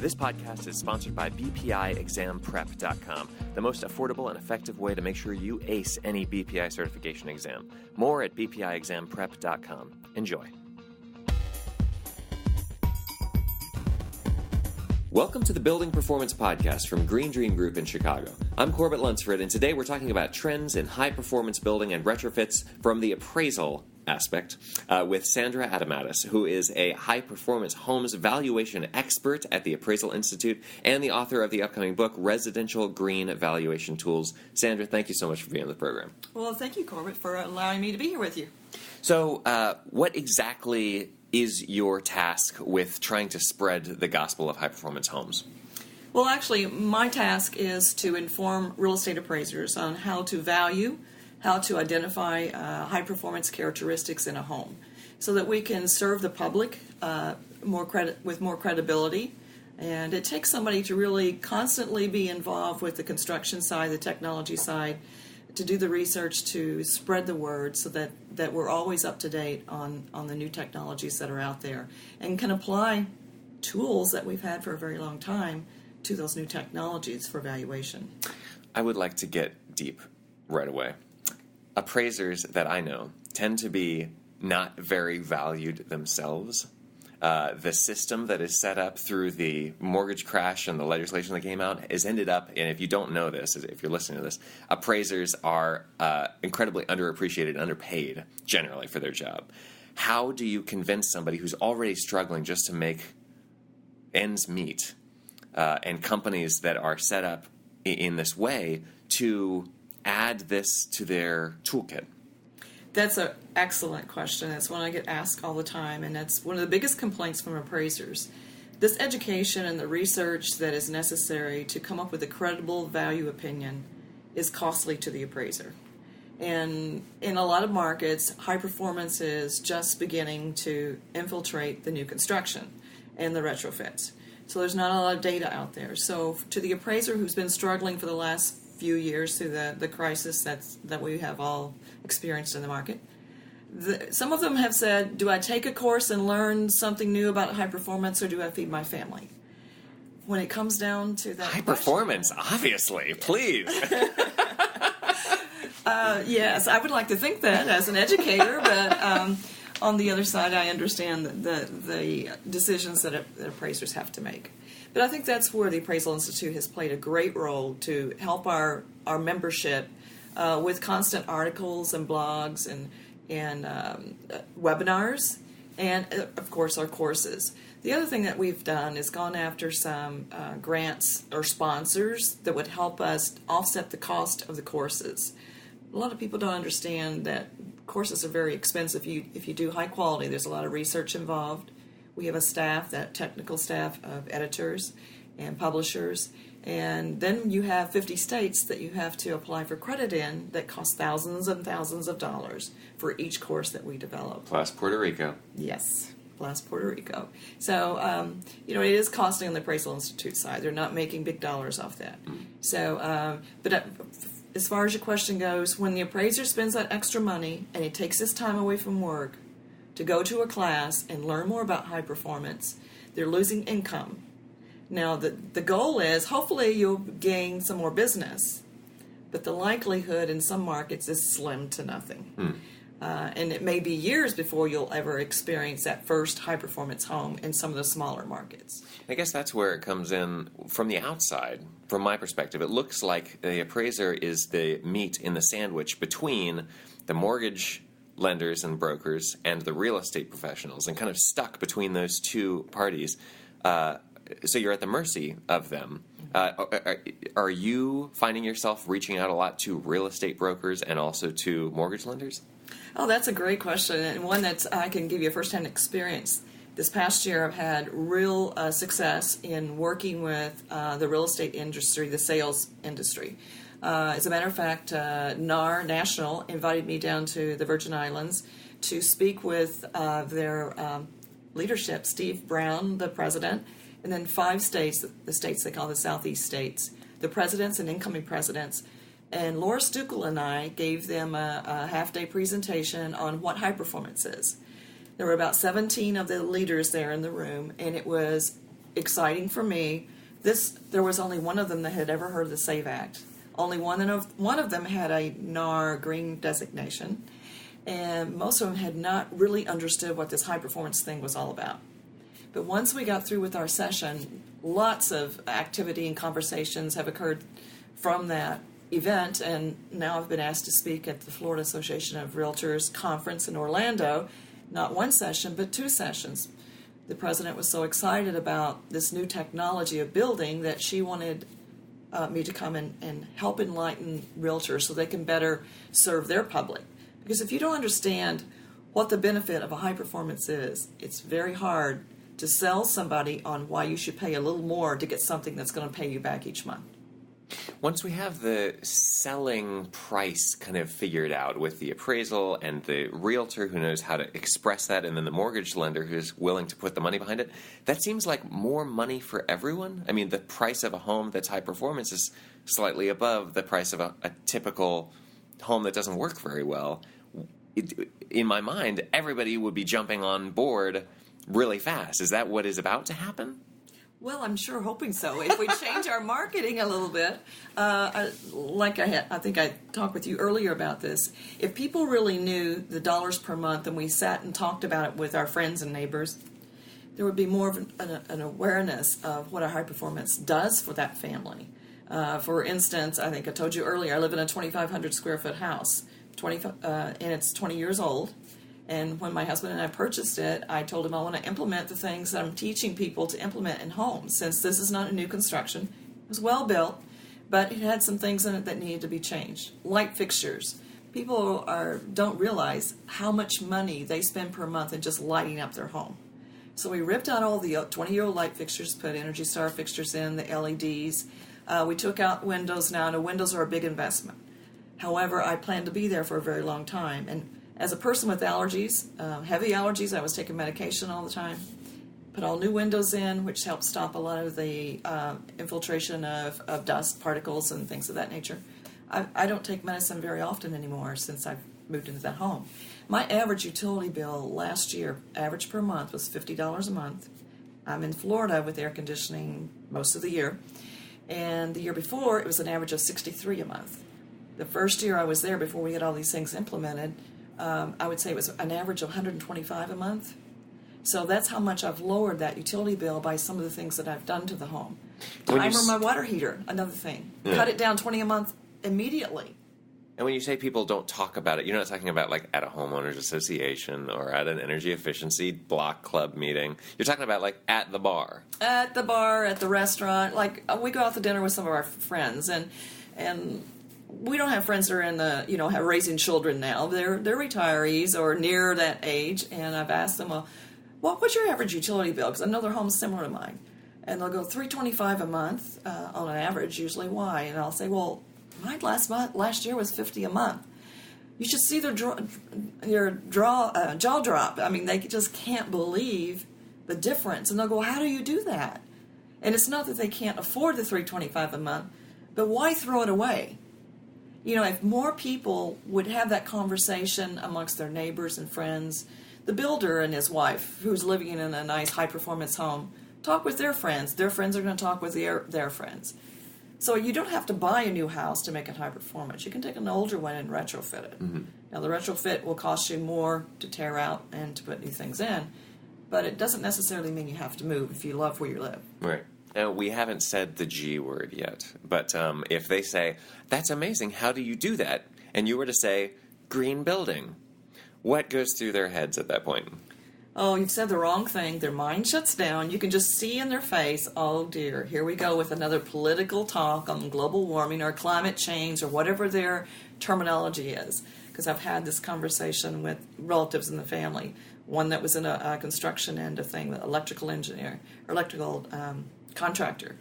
This podcast is sponsored by BPIExamPrep.com, the most affordable and effective way to make sure you ace any BPI certification exam. More at BPIExamPrep.com. Enjoy. Welcome to the Building Performance Podcast from Green Dream Group in Chicago. I'm Corbett Lunsford, and today we're talking about trends in high-performance building and retrofits from the appraisal aspect with Sandra Adomatis, who is a high-performance homes valuation expert at the Appraisal Institute and the author of the upcoming book, Residential Green Valuation Tools. Sandra, thank you so much for being on the program. Well, thank you, Corbett, for allowing me to be here with you. So, what exactly is your task with trying to spread the gospel of high-performance homes? Well, actually, my task is to inform real estate appraisers on how to value, how to identify high-performance characteristics in a home so that we can serve the public with more credibility. And it takes somebody to really constantly be involved with the construction side, the technology side, to do the research, to spread the word so that we're always up to date on the new technologies that are out there and can apply tools that we've had for a very long time to those new technologies for valuation. I would like to get deep right away. Appraisers that I know tend to be not very valued themselves. The system that is set up through the mortgage crash and the legislation that came out has ended up, and if you don't know this, if you're listening to this, appraisers are incredibly underappreciated and underpaid generally for their job. How do you convince somebody who's already struggling just to make ends meet and companies that are set up in this way to add this to their toolkit? That's an excellent question. That's one I get asked all the time, and that's one of the biggest complaints from appraisers. This education and the research that is necessary to come up with a credible value opinion is costly to the appraiser. And in a lot of markets, high performance is just beginning to infiltrate the new construction and the retrofits. So there's not a lot of data out there. So to the appraiser who's been struggling for the last few years through the crisis that we have all experienced in the market, some of them have said, do I take a course and learn something new about high performance, or do I feed my family? When it comes down to that high performance, obviously, please. Yes, I would like to think that as an educator, but on the other side, I understand the decisions that appraisers have to make. But I think that's where the Appraisal Institute has played a great role to help our membership with constant articles and blogs and webinars, and of course our courses. The other thing that we've done is gone after some grants or sponsors that would help us offset the cost of the courses. A lot of people don't understand that courses are very expensive. If you do high quality, there's a lot of research involved. We have a staff, that technical staff of editors and publishers, and then you have 50 states that you have to apply for credit in that cost thousands and thousands of dollars for each course that we develop. Plus Puerto Rico. Yes, plus Puerto Rico. So, it is costing on the Appraisal Institute side. They're not making big dollars off that. So, but as far as your question goes, when the appraiser spends that extra money and he takes his time away from work to go to a class and learn more about high performance, they're losing income. Now, the goal is hopefully you'll gain some more business, but the likelihood in some markets is slim to nothing. And it may be years before you'll ever experience that first high-performance home in some of the smaller markets. I guess that's where it comes in from the outside. From my perspective, it looks like the appraiser is the meat in the sandwich between the mortgage lenders and brokers and the real estate professionals, and kind of stuck between those two parties. So you're at the mercy of them. Are you finding yourself reaching out a lot to real estate brokers and also to mortgage lenders? Oh, that's a great question, and one that I can give you a first-hand experience. This past year, I've had real success in working with the real estate industry, the sales industry. As a matter of fact, NAR National invited me down to the Virgin Islands to speak with their leadership, Steve Brown, the president, and then 5 states, the states they call the Southeast states, the presidents and incoming presidents. And Laura Stuckel and I gave them a half-day presentation on what high performance is. There were about 17 of the leaders there in the room, and it was exciting for me. There was only one of them that had ever heard of the SAVE Act. Only one of them had a NAR green designation, and most of them had not really understood what this high performance thing was all about. But once we got through with our session, lots of activity and conversations have occurred from that event, and now I've been asked to speak at the Florida Association of Realtors conference in Orlando, not one session, but 2 sessions. The president was so excited about this new technology of building that she wanted me to come and help enlighten realtors so they can better serve their public. Because if you don't understand what the benefit of a high performance is, it's very hard to sell somebody on why you should pay a little more to get something that's going to pay you back each month. Once we have the selling price kind of figured out with the appraisal and the realtor who knows how to express that, and then the mortgage lender who's willing to put the money behind it, that seems like more money for everyone. I mean, the price of a home that's high performance is slightly above the price of a typical home that doesn't work very well. In my mind, everybody would be jumping on board really fast. Is that what is about to happen? Well, I'm sure hoping so. If we change our marketing a little bit, I think I talked with you earlier about this. If people really knew the dollars per month and we sat and talked about it with our friends and neighbors, there would be more of an awareness of what a high performance does for that family. For instance, I think I told you earlier, I live in a 2,500 square foot house, and it's 20 years old. And when my husband and I purchased it, I told him I want to implement the things that I'm teaching people to implement in homes. Since this is not a new construction, it was well built, but it had some things in it that needed to be changed. Light fixtures. People don't realize how much money they spend per month in just lighting up their home. So we ripped out all the 20-year-old light fixtures, put Energy Star fixtures in, the LEDs. We took out windows now. Now, windows are a big investment. However, I plan to be there for a very long time. And as a person with allergies, heavy allergies, I was taking medication all the time. Put all new windows in, which helps stop a lot of the infiltration of dust particles and things of that nature. I don't take medicine very often anymore since I've moved into that home. My average utility bill last year, average per month, was $50 a month. I'm in Florida with air conditioning most of the year. And the year before, it was an average of $63 a month. The first year I was there, before we had all these things implemented, I would say it was an average of $125 a month. So that's how much I've lowered that utility bill by some of the things that I've done to the home. Timer my water heater, another thing. Yeah. Cut it down $20 a month immediately. And when you say people don't talk about it, you're not talking about like at a homeowners association or at an energy efficiency block club meeting. You're talking about like at the bar. At the bar, at the restaurant. Like we go out to dinner with some of our friends, and we don't have friends that are in the, have raising children now. They're retirees or near that age, and I've asked them, well, what's your average utility bill? Because I know their home's similar to mine. And they'll go $325 a month on an average, usually. Why? And I'll say, well, mine last year was $50 a month. You should see their jaw drop. I mean, they just can't believe the difference. And they'll go, how do you do that? And it's not that they can't afford the $325 a month, but why throw it away? If more people would have that conversation amongst their neighbors and friends, the builder and his wife, who's living in a nice high-performance home, talk with their friends. Their friends are going to talk with their friends. So you don't have to buy a new house to make it high performance. You can take an older one and retrofit it. Mm-hmm. Now, the retrofit will cost you more to tear out and to put new things in, but it doesn't necessarily mean you have to move if you love where you live. Right. Now, we haven't said the G word yet, but if they say, that's amazing, how do you do that? And you were to say, green building, what goes through their heads at that point? Oh, you've said the wrong thing. Their mind shuts down. You can just see in their face, oh dear, here we go with another political talk on global warming or climate change or whatever their terminology is. Because I've had this conversation with relatives in the family, one that was in a construction end of thing, the electrical engineer, or electrical contractor.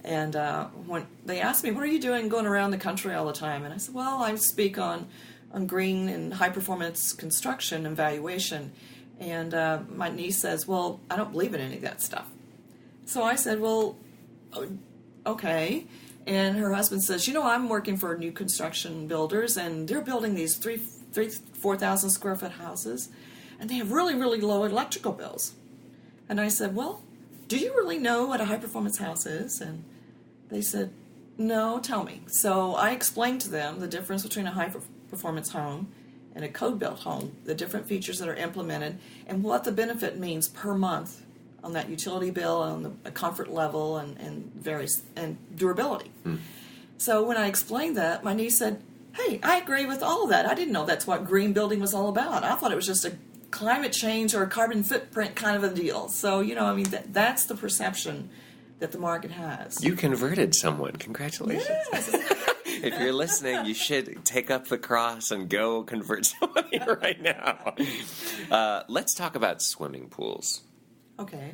And when they asked me, what are you doing going around the country all the time? And I said, well, I speak on green and high-performance construction and valuation. And my niece says, well, I don't believe in any of that stuff. So I said, well, okay. And her husband says, I'm working for new construction builders, and they're building these 4,000 square foot houses, and they have really, really low electrical bills. And I said, well, do you really know what a high-performance house is? And they said, no, tell me. So I explained to them the difference between a high-performance home and a code-built home, the different features that are implemented, and what the benefit means per month on that utility bill, on the comfort level, and durability. So when I explained that, my niece said, hey, I agree with all of that. I didn't know that's what green building was all about. I thought it was just a climate change or a carbon footprint kind of a deal. So, that's the perception that the market has. You converted someone. Congratulations. Yes. If you're listening, you should take up the cross and go convert somebody right now. Let's talk about swimming pools. Okay.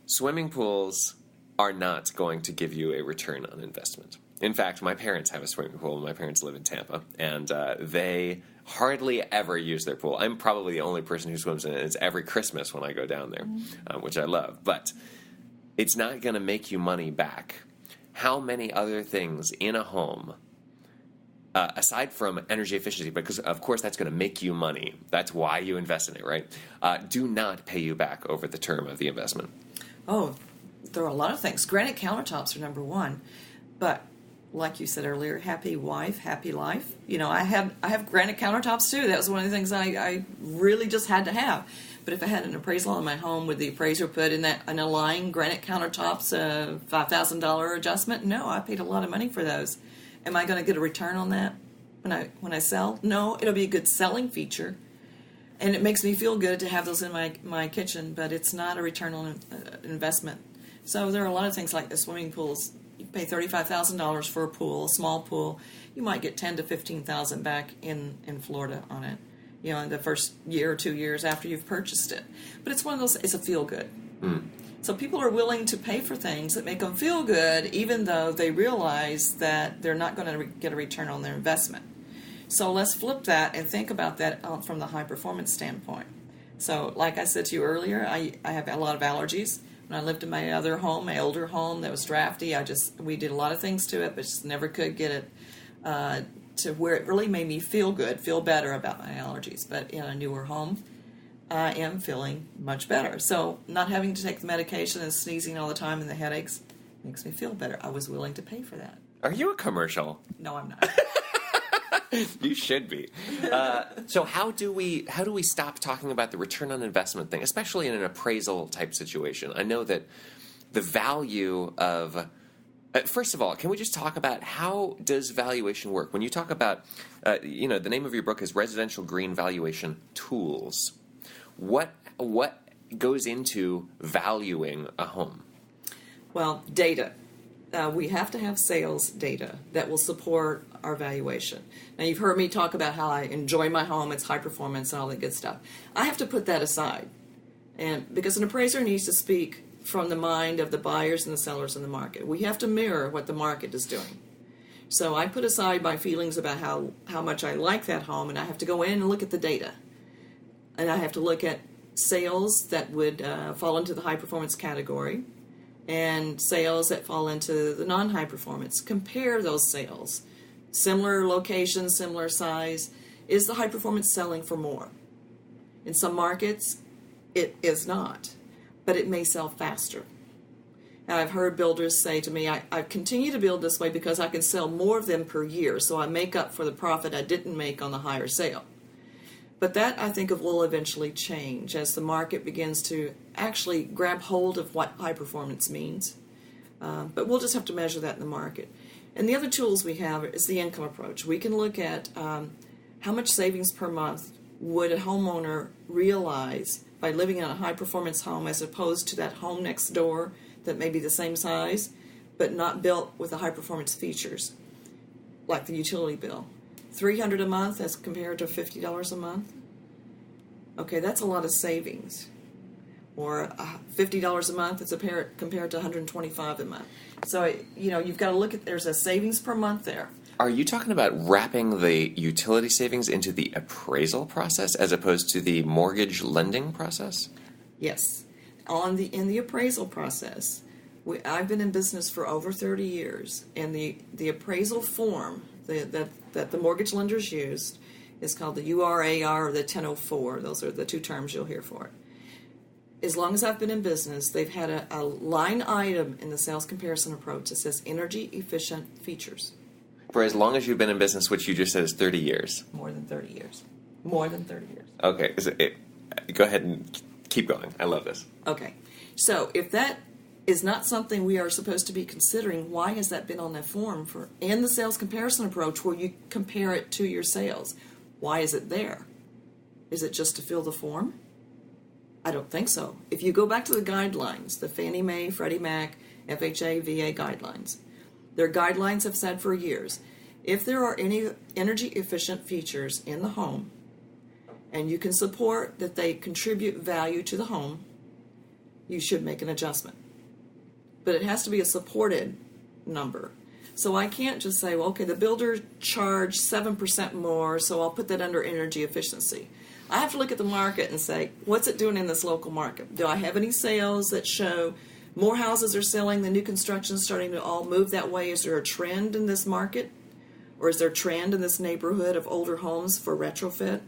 Swimming pools are not going to give you a return on investment. In fact, my parents have a swimming pool. My parents live in Tampa, and they hardly ever use their pool. I'm probably the only person who swims in it. It's every Christmas when I go down there, which I love. But it's not going to make you money back. How many other things in a home, aside from energy efficiency, because of course that's going to make you money, that's why you invest in it, right? Do not pay you back over the term of the investment. Oh, there are a lot of things. Granite countertops are number one, but like you said earlier, happy wife, happy life. I have granite countertops too. That was one of the things I really just had to have. But if I had an appraisal on my home, would the appraiser put in that an aligned granite countertops a $5,000 adjustment? No, I paid a lot of money for those. Am I going to get a return on that when I sell? No, it'll be a good selling feature, and it makes me feel good to have those in my kitchen. But it's not a return on investment. So there are a lot of things like the swimming pools. You pay $35,000 for a pool, a small pool. You might get $10,000 to $15,000 back in Florida on it. In the first year or 2 years after you've purchased it. But it's one of those, it's a feel good. So people are willing to pay for things that make them feel good, even though they realize that they're not going to get a return on their investment. So let's flip that and think about that from the high performance standpoint. So like I said to you earlier, I have a lot of allergies. When I lived in my other home, my older home that was drafty, we did a lot of things to it, but just never could get it to where it really made me feel good, feel better about my allergies. But in a newer home, I am feeling much better. So not having to take the medication and sneezing all the time and the headaches makes me feel better. I was willing to pay for that. Are you a commercial? No, I'm not. You should be. So how do we stop talking about the return on investment thing, especially in an appraisal type situation? I know that the value of first of all, can we just talk about how does valuation work? When you talk about, the name of your book is Residential Green Valuation Tools. What goes into valuing a home? Well, data. We have to have sales data that will support our valuation. Now, you've heard me talk about how I enjoy my home, it's high performance and all that good stuff. I have to put that aside, and because an appraiser needs to speak from the mind of the buyers and the sellers in the market. We have to mirror what the market is doing. So I put aside my feelings about how much I like that home, and I have to go in and look at the data. And I have to look at sales that would fall into the high performance category and sales that fall into the non-high performance. Compare those sales. Similar location, similar size. Is the high performance selling for more? In some markets, it is not, but it may sell faster. And I've heard builders say to me, I continue to build this way because I can sell more of them per year, so I make up for the profit I didn't make on the higher sale. But that, I think, will eventually change as the market begins to actually grab hold of what high performance means. But we'll just have to measure that in the market. And the other tools we have is the income approach. We can look at how much savings per month would a homeowner realize by living in a high performance home as opposed to that home next door that may be the same size but not built with the high performance features like the utility bill. $300 a month as compared to $50 a month. Okay, that's a lot of savings. Or $50 a month as compared to $125 a month. So, you've got to look at, there's a savings per month there. Are you talking about wrapping the utility savings into the appraisal process as opposed to the mortgage lending process? Yes. In the appraisal process, I've been in business for over 30 years, and the appraisal form that the mortgage lenders used is called the URAR or the 1004. Those are the two terms you'll hear for it. as long as I've been in business, they've had a line item in the sales comparison approach that says energy efficient features. For as long as you've been in business, which you just said is 30 years. More than 30 years. More than 30 years. Okay. Go ahead and keep going. I love this. Okay. So if that is not something we are supposed to be considering, why has that been on that form and the sales comparison approach where you compare it to your sales? Why is it there? Is it just to fill the form? I don't think so. If you go back to the guidelines, the Fannie Mae, Freddie Mac, FHA, VA guidelines, their guidelines have said for years, if there are any energy efficient features in the home and you can support that they contribute value to the home, you should make an adjustment. But it has to be a supported number. So I can't just say, well, okay, the builder charged 7% more, so I'll put that under energy efficiency. I have to look at the market and say, what's it doing in this local market? Do I have any sales that show more houses are selling, the new construction is starting to all move that way? Is there a trend in this market? Or is there a trend in this neighborhood of older homes for retrofit?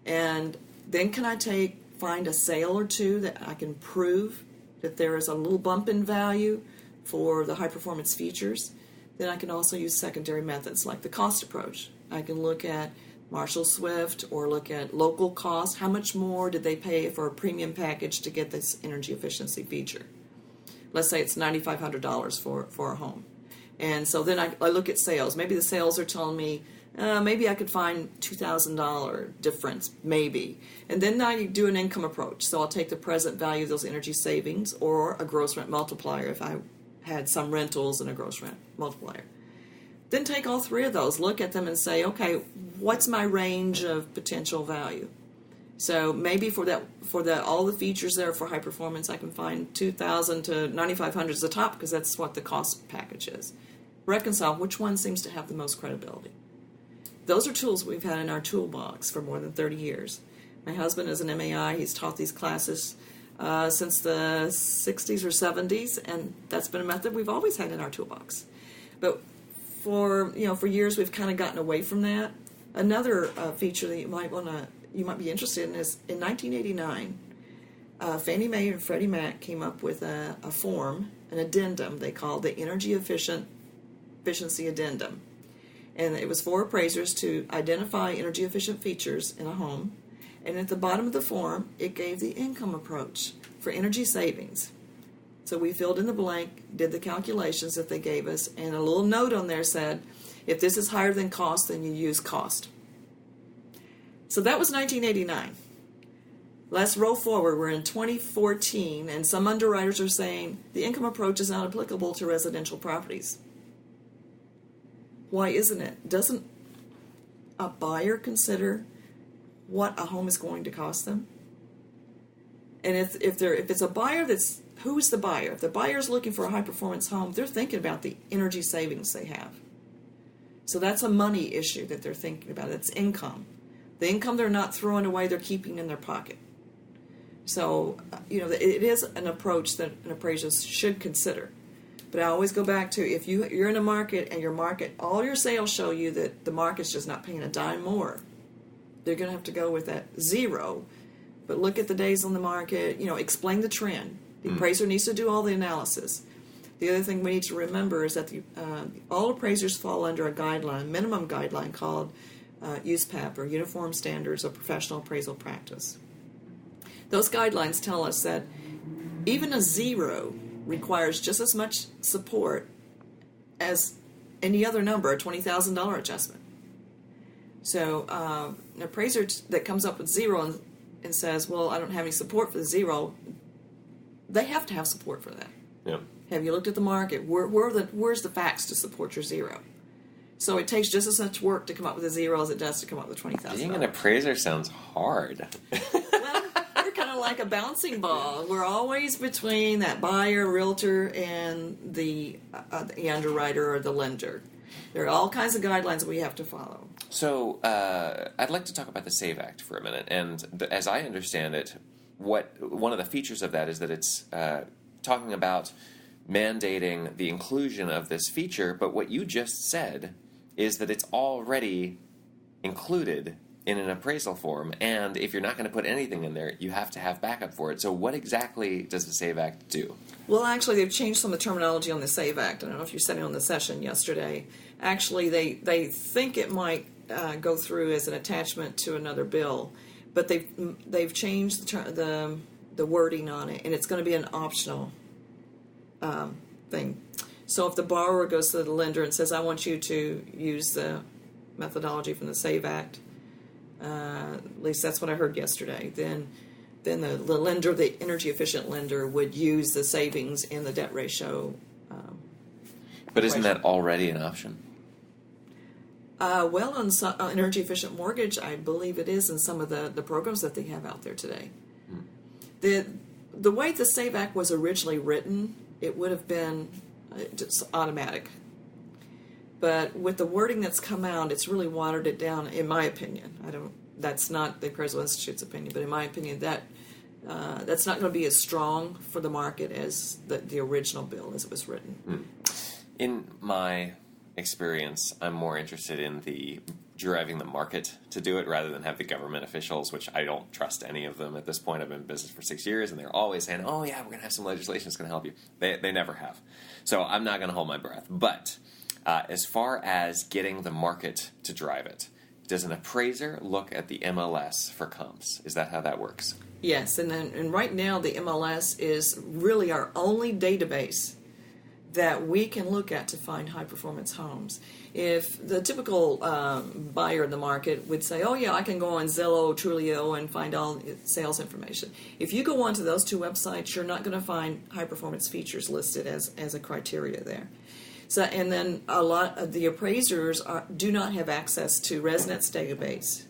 And then can I find a sale or two that I can prove that there is a little bump in value for the high performance features? Then I can also use secondary methods like the cost approach. I can look at Marshall Swift or look at local cost. How much more did they pay for a premium package to get this energy efficiency feature? Let's say it's $9,500 for a home. And so then I look at sales. Maybe the sales are telling me, maybe I could find $2,000 difference, maybe. And then I do an income approach. So I'll take the present value of those energy savings or a gross rent multiplier if I had some rentals and a gross rent multiplier. Then take all three of those, look at them and say, okay, what's my range of potential value? So maybe for all the features there for high performance, I can find $2,000 to $9,500 is the top because that's what the cost package is. Reconcile which one seems to have the most credibility. Those are tools we've had in our toolbox for more than 30 years. My husband is an MAI. He's taught these classes since the 60s or 70s, and that's been a method we've always had in our toolbox. But for years we've kind of gotten away from that. Another feature that you might be interested in is in 1989, Fannie Mae and Freddie Mac came up with a form, an addendum they called the Energy Efficiency Addendum. And it was for appraisers to identify energy efficient features in a home. And at the bottom of the form, it gave the income approach for energy savings. So we filled in the blank, did the calculations that they gave us, and a little note on there said, if this is higher than cost, then you use cost. So that was 1989. Let's roll forward. We're in 2014, and some underwriters are saying the income approach is not applicable to residential properties. Why isn't it? Doesn't a buyer consider what a home is going to cost them? And if it's a buyer who is the buyer? If the buyer is looking for a high performance home, they're thinking about the energy savings they have. So that's a money issue that they're thinking about. It's income. The income they're not throwing away, they're keeping in their pocket. So, it is an approach that an appraiser should consider. But I always go back to, if you're in a market and all your sales show you that the market's just not paying a dime more, they're going to have to go with that zero. But look at the days on the market, explain the trend. The appraiser needs to do all the analysis. The other thing we need to remember is that all appraisers fall under a minimum guideline called USPAP, or Uniform Standards of Professional Appraisal Practice. Those guidelines tell us that even a zero requires just as much support as any other number, a $20,000 adjustment. So an appraiser that comes up with zero and says, well, I don't have any support for the zero, they have to have support for that. Yeah. Have you looked at the market? Where's the facts to support your zero? So it takes just as much work to come up with a zero as it does to come up with $20,000. Being an appraiser sounds hard. Well, we're kind of like a bouncing ball. We're always between that buyer, realtor, and the underwriter or the lender. There are all kinds of guidelines we have to follow. So I'd like to talk about the SAVE Act for a minute. And as I understand it, one of the features of that is that it's talking about mandating the inclusion of this feature, but what you just said is that it's already included in an appraisal form, and if you're not going to put anything in there, you have to have backup for it. So what exactly does the SAVE Act do? Well, actually, they've changed some of the terminology on the SAVE Act. I don't know if you're sitting on the session yesterday. Actually, they think it might go through as an attachment to another bill, but they've changed the wording on it, and it's going to be an optional thing. So if the borrower goes to the lender and says, I want you to use the methodology from the SAVE Act, at least that's what I heard yesterday, then the lender, the energy efficient lender, would use the savings in the debt ratio. But isn't that already an option? Well, on energy efficient mortgage, I believe it is in some of the programs that they have out there today. The way the SAVE Act was originally written, it would have been just automatic. But with the wording that's come out, it's really watered it down, in my opinion. That's not the Appraisal Institute's opinion, but in my opinion, that's not going to be as strong for the market as the original bill as it was written. In my experience, I'm more interested in driving the market to do it rather than have the government officials, which I don't trust any of them at this point. I've been in business for 6 years, and they're always saying, oh yeah, we're going to have some legislation that's going to help you. They never have. So I'm not going to hold my breath. But as far as getting the market to drive it, does an appraiser look at the MLS for comps? Is that how that works? Yes, and right now the MLS is really our only database that we can look at to find high-performance homes. If the typical buyer in the market would say, oh yeah, I can go on Zillow, Trulio, and find all sales information. If you go onto those two websites, you're not going to find high-performance features listed as a criteria there. So, and then a lot of the appraisers do not have access to Resident's database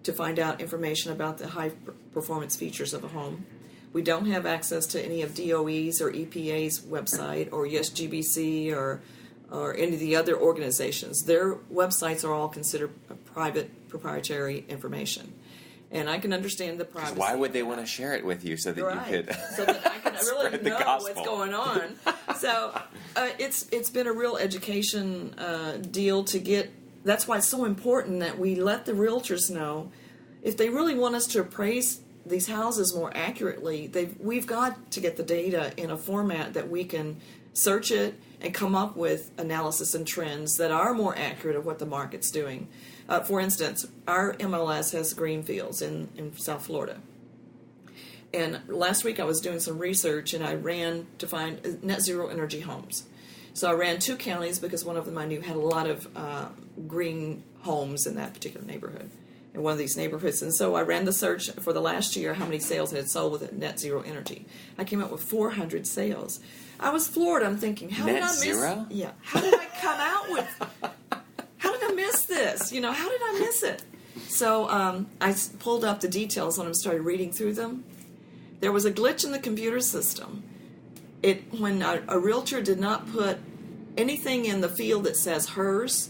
to find out information about the high-performance features of a home. We don't have access to any of DOE's or EPA's website or GBC or any of the other organizations. Their websites are all considered private, proprietary information. And I can understand the privacy. Why would they want to share it with you so that you could so that I can really know what's going on? So it's been a real education deal to get. That's why it's so important that we let the realtors know if they really want us to appraise these houses more accurately. We've got to get the data in a format that we can search it and come up with analysis and trends that are more accurate of what the market's doing. For instance, our MLS has green fields in South Florida. And last week I was doing some research and I ran to find net zero energy homes. So I ran 2 counties because one of them I knew had a lot of green homes in that particular neighborhood, in one of these neighborhoods. And so I ran the search for the last year, how many sales had sold with net zero energy. I came up with 400 sales. I was floored. I'm thinking, how did I miss? Zero? Yeah. How did I come out with? How did I miss this? How did I miss it? So I pulled up the details and I started reading through them. There was a glitch in the computer system. When a realtor did not put anything in the field that says hers,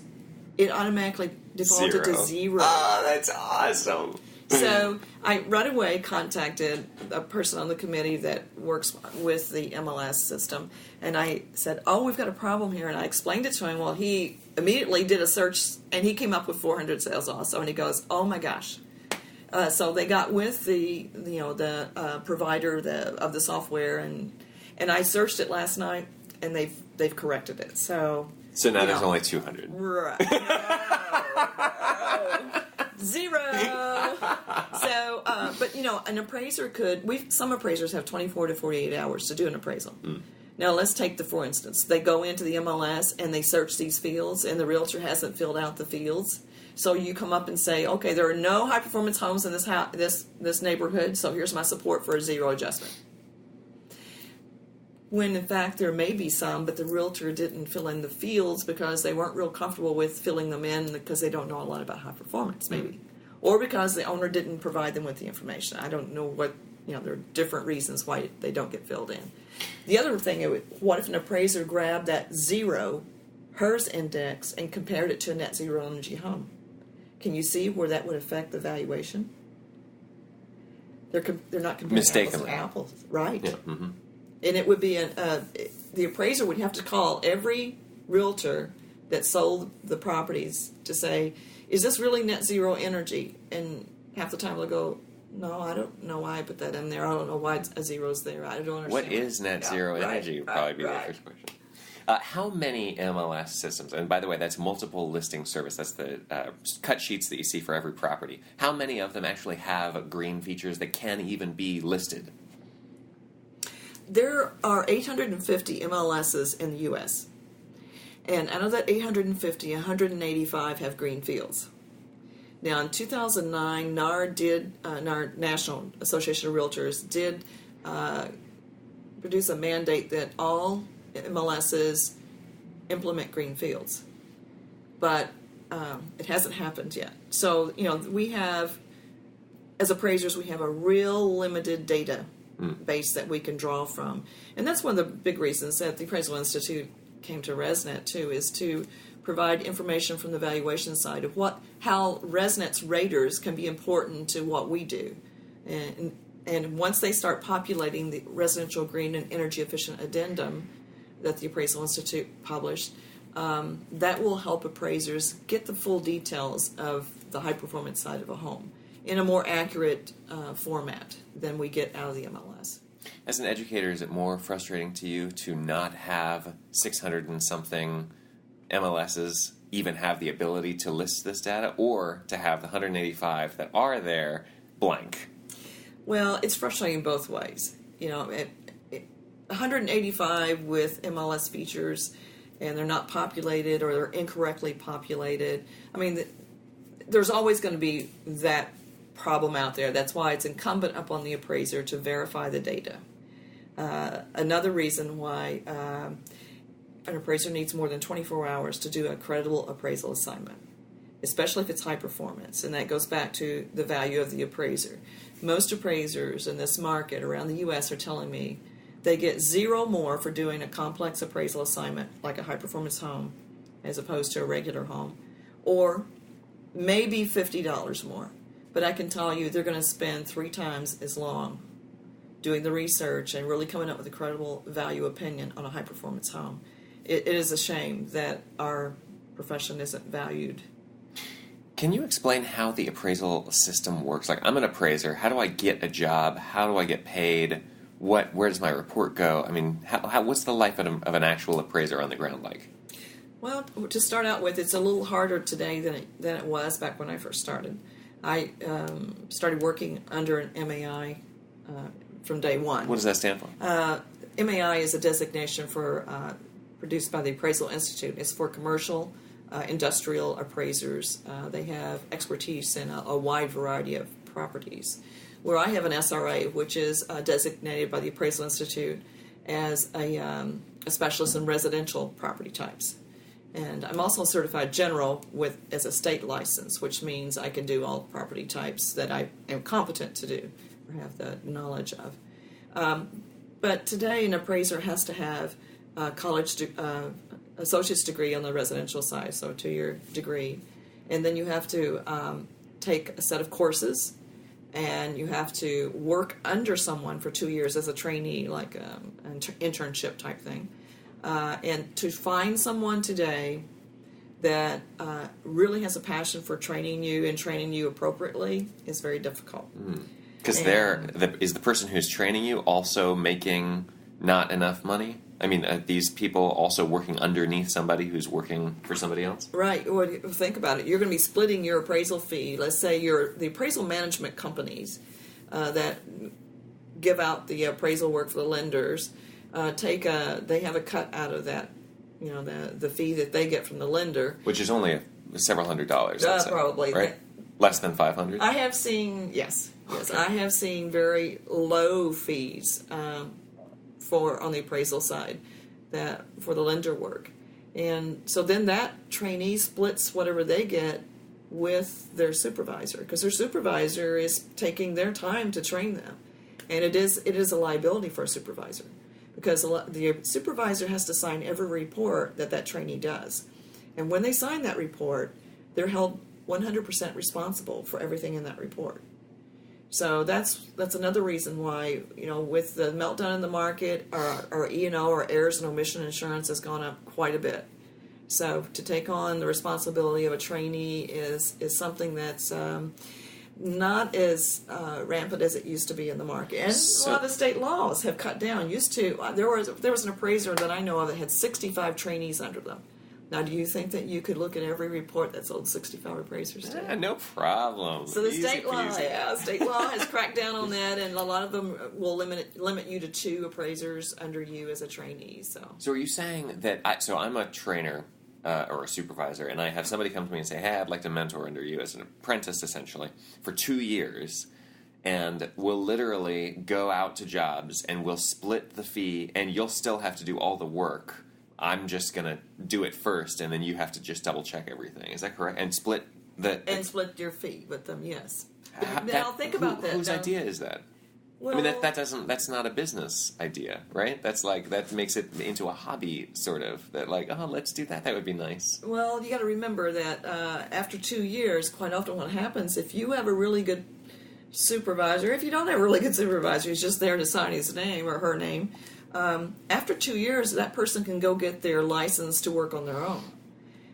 it automatically defaulted to 0. Oh, that's awesome. So I right away contacted a person on the committee that works with the MLS system, and I said, oh, we've got a problem here, and I explained it to him. Well, he immediately did a search, and he came up with 400 sales also, and he goes, oh my gosh. So they got with the provider of the software, and I searched it last night, and they've corrected it. So now there's only 200. Right. No. 0. So, but an appraiser some appraisers have 24 to 48 hours to do an appraisal. Now, let's take for instance, they go into the MLS and they search these fields, and the realtor hasn't filled out the fields. So you come up and say, okay, there are no high performance homes in this neighborhood, so here's my support for a 0 adjustment. When in fact there may be some, but the realtor didn't fill in the fields because they weren't real comfortable with filling them in because they don't know a lot about high performance, maybe. Or because the owner didn't provide them with the information. I don't know what, there are different reasons why they don't get filled in. The other thing, what if an appraiser grabbed that 0, HERS index, and compared it to a net zero energy home? Can you see where that would affect the valuation? They're not comparing apples to apples, right? Yeah. Mm-hmm. And it would be the appraiser would have to call every realtor that sold the properties to say, is this really net zero energy? And half the time they'll go, no, I don't know why I put that in there. I don't know why a zero's there. I don't understand. What is net zero energy would probably be the first question. How many MLS systems, and by the way, that's multiple listing service, that's the cut sheets that you see for every property. How many of them actually have green features that can even be listed? There are 850 MLSs in the U.S. And out of that 850, 185 have green fields. Now, in 2009, NAR National Association of Realtors did produce a mandate that all MLSs implement green fields, but it hasn't happened yet. So, we have, as appraisers, we have a real limited data base that we can draw from. And that's one of the big reasons that the Appraisal Institute came to Resident, too, is to provide information from the valuation side of how Resident's raters can be important to what we do. And once they start populating the Residential Green and Energy Efficient Addendum that the Appraisal Institute published, that will help appraisers get the full details of the high performance side of a home in a more accurate format than we get out of the MLS. As an educator, is it more frustrating to you to not have 600 and something MLSs even have the ability to list this data, or to have the 185 that are there blank? Well, it's frustrating both ways. 185 with MLS features, and they're not populated or they're incorrectly populated. I mean, there's always going to be that problem out there. That's why it's incumbent upon the appraiser to verify the data. Another reason why an appraiser needs more than 24 hours to do a credible appraisal assignment, especially if it's high performance, and that goes back to the value of the appraiser. Most appraisers in this market around the U.S. are telling me they get zero more for doing a complex appraisal assignment like a high performance home as opposed to a regular home, or maybe $50 more. But I can tell you they're going to spend 3 times as long doing the research and really coming up with a credible value opinion on a high performance home. It is a shame that our profession isn't valued. Can you explain how the appraisal system works? Like, I'm an appraiser. How do I get a job? How do I get paid? Where does my report go? I mean, what's the life of an actual appraiser on the ground like? Well, to start out with, it's a little harder today than it was back when I first started. I started working under an MAI from day one. What does that stand for? MAI is a designation produced by the Appraisal Institute. It's for commercial, industrial appraisers. They have expertise in a wide variety of properties. Where I have an SRA, which is designated by the Appraisal Institute as a specialist in residential property types. And I'm also certified general as a state license, which means I can do all property types that I am competent to do or have the knowledge of. But today, an appraiser has to have a associate's degree on the residential side, so a 2-year degree. And then you have to take a set of courses, and you have to work under someone for 2 years as a trainee, like an internship type thing. And to find someone today that really has a passion for training you and training you appropriately is very difficult. Because is the person who's training you also making not enough money? I mean, these people also working underneath somebody who's working for somebody else? Right. Well, think about it. You're going to be splitting your appraisal fee. Let's say you're the appraisal management companies that give out the appraisal work for the lenders. They have a cut out of that, the fee that they get from the lender, which is only several $100s. Probably right? Less than $500. I have seen okay. I have seen very low fees on the appraisal side that for the lender work, and so then that trainee splits whatever they get with their supervisor, because their supervisor is taking their time to train them, and it is a liability for a supervisor. Because the supervisor has to sign every report that trainee does. And when they sign that report, they're held 100% responsible for everything in that report. So that's another reason why, with the meltdown in the market, our E&O, our errors and omission insurance has gone up quite a bit. So to take on the responsibility of a trainee is something that's not as rampant as it used to be in the market. And a lot of the state laws have cut down. Used to, there was an appraiser that I know of that had 65 trainees under them. Now, do you think that you could look at every report that sold 65 appraisers today? No problem. So the state law has cracked down on that, and a lot of them will limit you to 2 appraisers under you as a trainee. So are you saying that? So I'm a trainer or a supervisor, and I have somebody come to me and say, "Hey, I'd like to mentor under you as an apprentice, essentially, for 2 years." And we'll literally go out to jobs, and we'll split the fee, and you'll still have to do all the work. I'm just going to do it first, and then you have to just double-check everything. Is that correct? And split your fee with them, yes. Now, think about that. Whose idea is that? Well, I mean, that's not a business idea, right? That makes it into a hobby, sort of. That let's do that. That would be nice. Well, you got to remember that after 2 years, quite often what happens, if you have a really good supervisor, if you don't have a really good supervisor, he's just there to sign his name or her name, after 2 years, that person can go get their license to work on their own.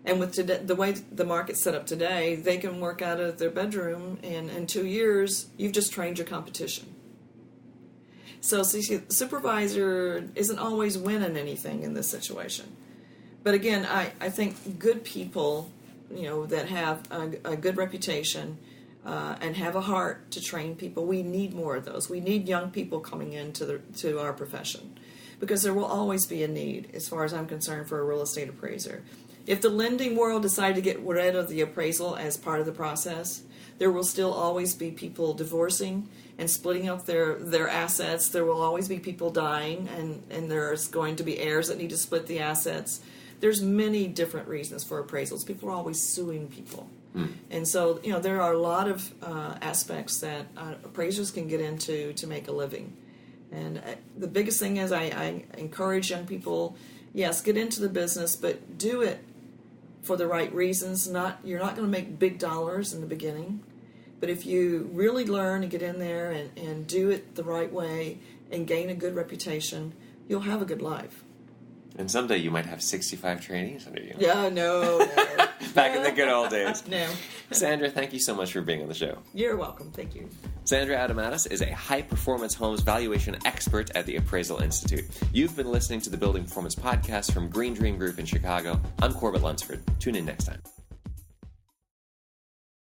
And with the way the market's set up today, they can work out of their bedroom, and in 2 years, you've just trained your competition. So, see, the supervisor isn't always winning anything in this situation. But again, I think good people, that have a good reputation and have a heart to train people, we need more of those. We need young people coming into our profession, because there will always be a need, as far as I'm concerned, for a real estate appraiser. If the lending world decided to get rid of the appraisal as part of the process, there will still always be people divorcing and splitting up their assets. There will always be people dying, and there's going to be heirs that need to split the assets. There's many different reasons for appraisals. People are always suing people. And so, there are a lot of aspects that appraisers can get into to make a living. And the biggest thing is I encourage young people, yes, get into the business, but do it for the right reasons. You're not going to make big dollars in the beginning, but if you really learn and get in there and do it the right way and gain a good reputation, you'll have a good life. And someday you might have 65 trainees under you. Yeah, no. Back in the good old days. No. Sandra, thank you so much for being on the show. You're welcome. Thank you. Sandra Adomatis is a high-performance homes valuation expert at the Appraisal Institute. You've been listening to the Building Performance Podcast from Green Dream Group in Chicago. I'm Corbett Lunsford. Tune in next time.